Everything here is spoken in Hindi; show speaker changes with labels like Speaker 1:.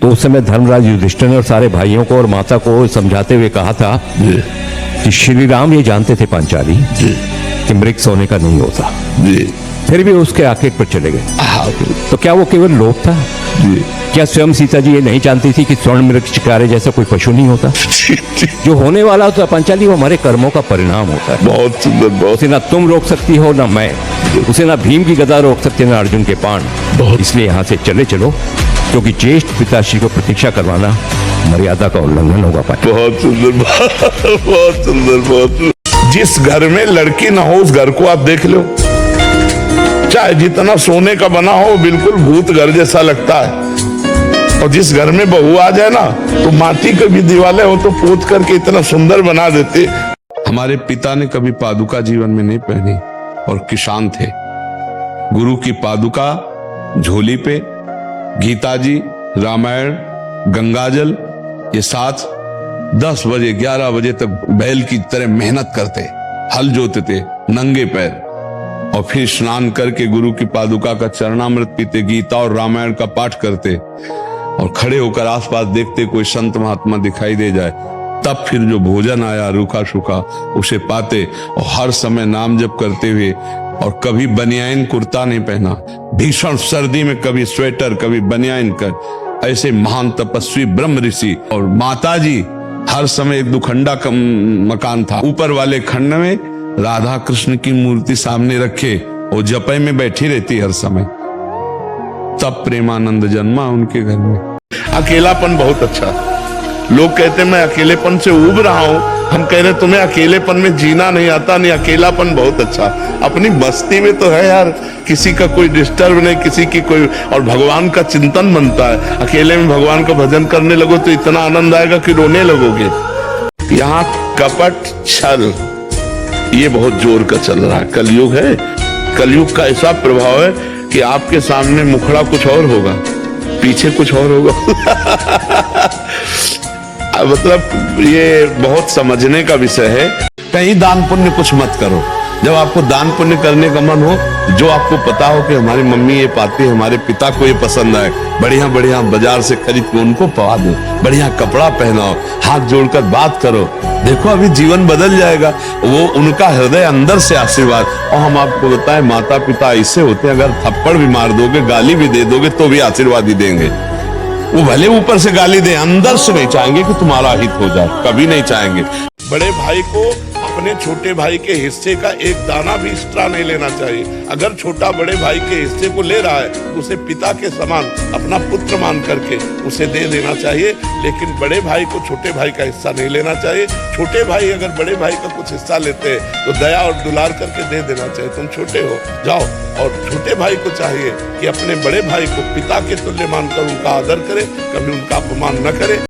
Speaker 1: तो उस समय धर्मराज युधिष्ठिर ने और सारे भाइयों को और माता को समझाते हुए कहा था कि श्री राम ये जानते थे पांचाली कि मृग सोने का नहीं होता, फिर भी उसके आखेट पर चले गए। तो क्या वो केवल लोभ था? क्या स्वयं सीता जी ये नहीं जानती थी कि स्वर्ण मृग शिकारे जैसा कोई पशु नहीं होता? जो होने वाला होता पांचाली वो हमारे कर्मों का परिणाम होता है।
Speaker 2: बहुत सुंदर, बहुत।
Speaker 1: उसे ना तुम रोक सकती हो ना मैं, उसे ना भीम की गदा रोक सकते ना अर्जुन के बाण। इसलिए यहाँ से चले चलो, क्योंकि ज्येष्ठ पिताश्री को प्रतीक्षा करवाना मर्यादा का उल्लंघन होगा।
Speaker 2: बहुत सुंदर, बहुत सुंदर, बहुत सुंदर। जिस घर में लड़की ना हो उस घर को आप देख लो, चाहे जितना सोने का बना हो बिल्कुल भूत घर जैसा लगता है। और जिस घर में बहू आ जाए ना तो माटी के भी दीवारें हो तो पोत करके इतना सुंदर बना देते।
Speaker 3: हमारे पिता ने कभी पादुका जीवन में नहीं पहनी और किसान थे। गुरु की पादुका झोली पे, गीता जी, रामायण, गंगाजल, ये साथ 10 बजे 11 बजे तक बैल की तरह मेहनत करते, हल जोतते नंगे पैर, और फिर स्नान करके गुरु की पादुका का चरणामृत पीते, गीता और रामायण का पाठ करते, और खड़े होकर आसपास देखते कोई संत महात्मा दिखाई दे जाए, तब फिर जो भोजन आया रूखा सूखा उसे पाते, और हर समय नाम जप करते हुए। और कभी बनियान कुर्ता नहीं पहना, भीषण सर्दी में कभी स्वेटर कभी बनियान कर, ऐसे महान तपस्वी ब्रह्म ऋषि। और माता जी हर समय एक दुखंडा का मकान था, ऊपर वाले खंड में राधा कृष्ण की मूर्ति सामने रखे और जपय में बैठी रहती हर समय। तब प्रेमानंद जन्मा उनके घर में।
Speaker 2: अकेलापन बहुत अच्छा। लोग कहते मैं अकेलेपन से उब रहा हूं, हम कह रहे तुम्हें अकेलेपन में जीना नहीं आता। नहीं, अकेलापन बहुत अच्छा। अपनी बस्ती में तो है यार, किसी का कोई डिस्टर्ब नहीं, किसी की कोई, और भगवान का चिंतन बनता है। अकेले में भगवान का भजन करने लगो तो इतना आनंद आएगा कि रोने लगोगे। यहाँ कपट छल ये बहुत जोर का चल रहा है। कलयुग है, कलयुग का ऐसा प्रभाव है कि आपके सामने मुखड़ा कुछ और होगा, पीछे कुछ और होगा। मतलब ये बहुत समझने का विषय है।
Speaker 3: कहीं दान पुण्य कुछ मत करो। जब आपको दान पुण्य करने का मन हो, जो आपको पता हो कि हमारी मम्मी ये पाती है, हमारे पिता को ये पसंद आए, बढ़िया बढ़िया बाजार से खरीद के उनको पवा दो, बढ़िया कपड़ा पहनाओ, हाथ जोड़कर बात करो, देखो अभी जीवन बदल जाएगा। वो उनका हृदय अंदर से आशीर्वाद। और हम आपको बताएं, माता पिता ऐसे होते हैं, अगर थप्पड़ भी मार दोगे, गाली भी दे दोगे तो भी आशीर्वाद ही देंगे। वो भले ऊपर से गाली दे, अंदर से नहीं चाहेंगे कि तुम्हारा हित हो जाए, कभी नहीं चाहेंगे।
Speaker 2: बड़े भाई को अपने छोटे भाई के हिस्से का एक दाना भी एक्स्ट्रा नहीं लेना चाहिए। अगर छोटा बड़े भाई के हिस्से को ले रहा है तो उसे पिता के समान अपना पुत्र मान करके उसे दे देना चाहिए। लेकिन बड़े भाई को छोटे भाई का हिस्सा नहीं लेना चाहिए। छोटे भाई अगर बड़े भाई का कुछ हिस्सा लेते हैं तो दया और दुलार करके दे देना चाहिए। तुम छोटे हो, जाओ। और छोटे भाई को चाहिए कि अपने बड़े भाई को पिता के तुल्य मानकर उनका आदर करे, कभी उनका अपमान न करे।